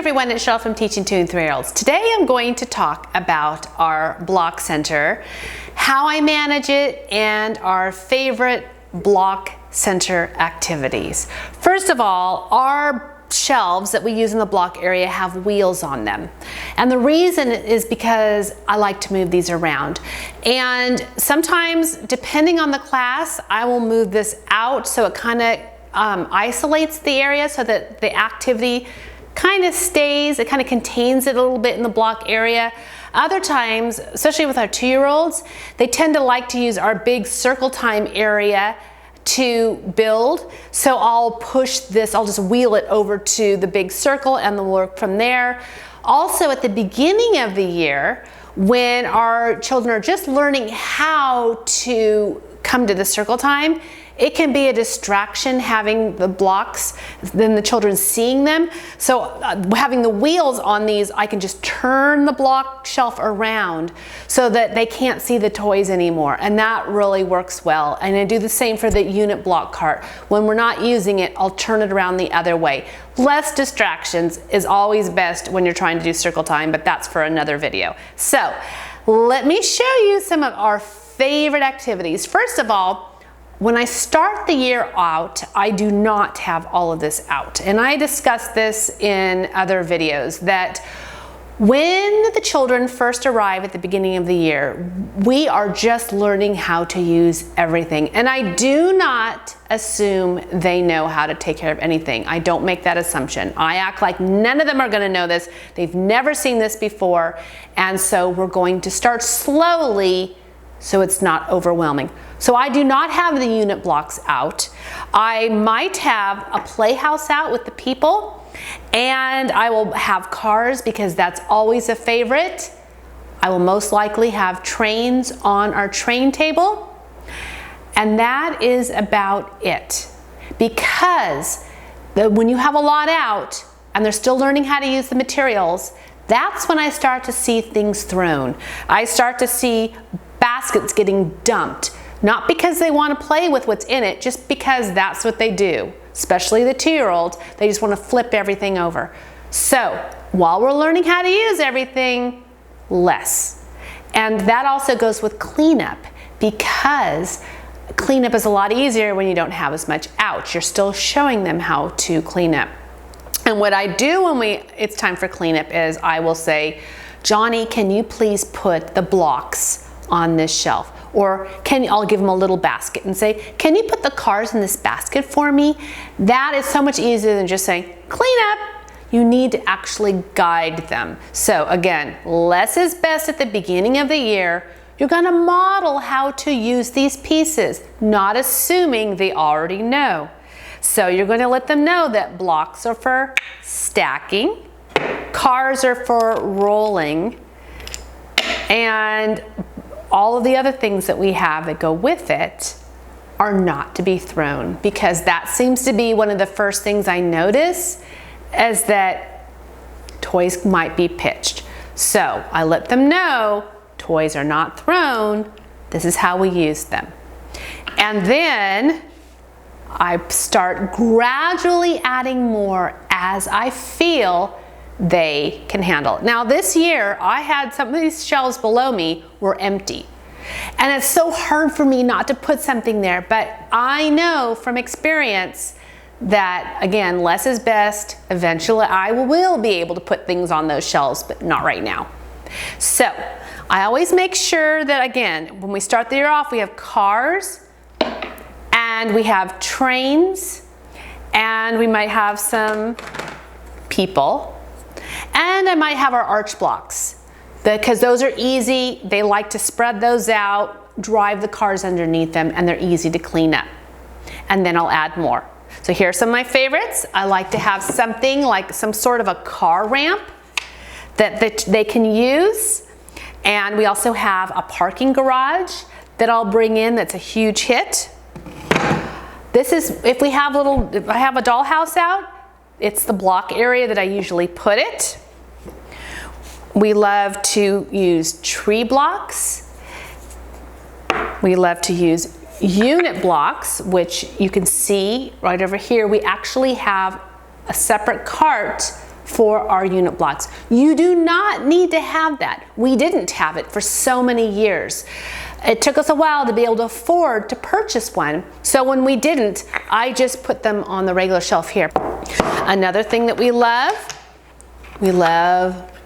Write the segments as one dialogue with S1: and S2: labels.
S1: everyone, it's Cheryl from Teaching 2 and 3-year-olds. Today I'm going to talk about our block center, how I manage it, and our favorite block center activities. First of all, our shelves that we use in the block area have wheels on them. And the reason is because I like to move these around. And sometimes, depending on the class, I will move this out so it kind of isolates the area so that the activity kind of stays, it kind of contains it a little bit in the block area. Other times, especially with our 2-year-olds, they tend to like to use our big circle time area to build. So I'll push this, I'll just wheel it over to the big circle and they'll work from there. Also at the beginning of the year, when our children are just learning how to come to the circle time, it can be a distraction having the blocks, then the children seeing them. So having the wheels on these, I can just turn the block shelf around so that they can't see the toys anymore. And that really works well. And I do the same for the unit block cart. When we're not using it, I'll turn it around the other way. Less distractions is always best when you're trying to do circle time, but that's for another video. So let me show you some of our favorite activities. First of all, when I start the year out, I do not have all of this out. And I discussed this in other videos that when the children first arrive at the beginning of the year, we are just learning how to use everything. And I do not assume they know how to take care of anything. I don't make that assumption. I act like none of them are going to know this. They've never seen this before. And so we're going to start slowly so it's not overwhelming. So I do not have the unit blocks out. I might have a playhouse out with the people, and I will have cars because that's always a favorite. I will most likely have trains on our train table, and that is about it. Because when you have a lot out and they're still learning how to use the materials, that's when I start to see things thrown. I start to see baskets getting dumped. Not because they want to play with what's in it, just because that's what they do. Especially the 2-year-olds, they just want to flip everything over. So while we're learning how to use everything, less. And that also goes with cleanup, because cleanup is a lot easier when you don't have as much out. You're still showing them how to clean up. And what I do when it's time for cleanup is I will say, Johnny, can you please put the blocks on this shelf? Or I'll give them a little basket and say, can you put the cars in this basket for me? That is so much easier than just saying, clean up. You need to actually guide them. So again, less is best at the beginning of the year. You're gonna model how to use these pieces, not assuming they already know. So you're gonna let them know that blocks are for stacking, cars are for rolling, and all of the other things that we have that go with it are not to be thrown, because that seems to be one of the first things I notice is that toys might be pitched. So I let them know toys are not thrown. This is how we use them. And then I start gradually adding more as I feel they can handle it. Now this year, I had some of these shelves below me were empty. And it's so hard for me not to put something there, but I know from experience that, again, less is best. Eventually, I will be able to put things on those shelves, but not right now. So I always make sure that, again, when we start the year off, we have cars, and we have trains, and we might have some people. And I might have our arch blocks, because those are easy. They like to spread those out, drive the cars underneath them, and they're easy to clean up. And then I'll add more. So here are some of my favorites. I like to have something like some sort of a car ramp that they can use. And we also have a parking garage that I'll bring in that's a huge hit. This is, if I have a dollhouse out, it's the block area that I usually put it. We love to use tree blocks. We love to use unit blocks, which you can see right over here. We actually have a separate cart for our unit blocks. You do not need to have that. We didn't have it for so many years. It took us a while to be able to afford to purchase one. So when we didn't, I just put them on the regular shelf here. Another thing that we love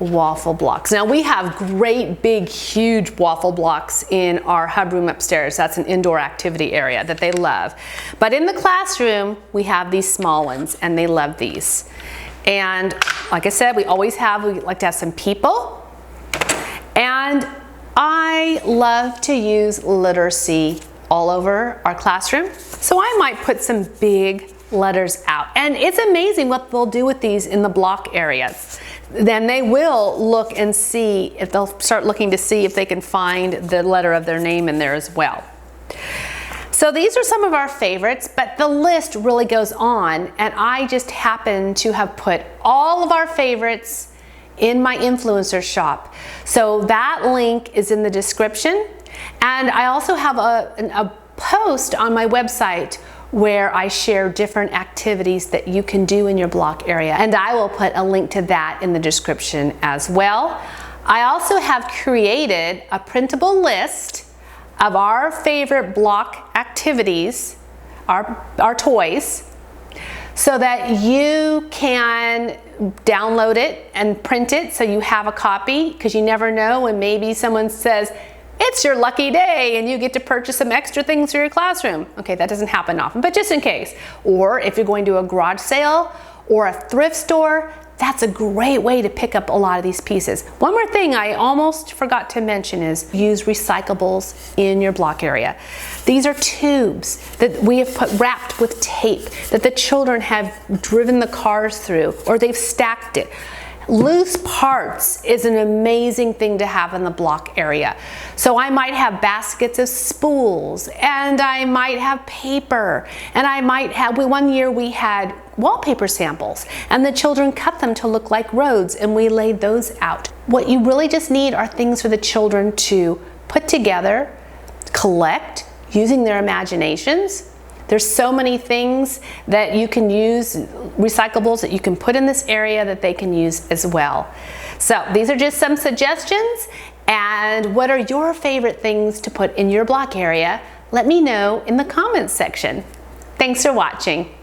S1: waffle blocks. Now we have great big huge waffle blocks in our hub room upstairs. That's an indoor activity area that they love. But in the classroom we have these small ones and they love these. And like I said, we like to have some people. And I love to use literacy all over our classroom. So I might put some big letters out. And it's amazing what they'll do with these in the block areas. Then they will look and see if they'll start looking to see if they can find the letter of their name in there as well. So these are some of our favorites, but the list really goes on, and I just happen to have put all of our favorites in my influencer shop. So that link is in the description, and I also have a post on my website where I share different activities that you can do in your block area, and I will put a link to that in the description as well. I also have created a printable list of our favorite block activities, our toys, so that you can download it and print it so you have a copy, because you never know when maybe someone says, it's your lucky day and you get to purchase some extra things for your classroom. Okay, that doesn't happen often, but just in case. Or if you're going to a garage sale or a thrift store, that's a great way to pick up a lot of these pieces. One more thing I almost forgot to mention is use recyclables in your block area. These are tubes that we have wrapped with tape that the children have driven the cars through, or they've stacked it. Loose parts is an amazing thing to have in the block area. So I might have baskets of spools, and I might have paper, and I might have, one year we had wallpaper samples, and the children cut them to look like roads, and we laid those out. What you really just need are things for the children to put together, collect, using their imaginations. There's so many things that you can use, recyclables that you can put in this area that they can use as well. So these are just some suggestions. And what are your favorite things to put in your block area? Let me know in the comments section. Thanks for watching.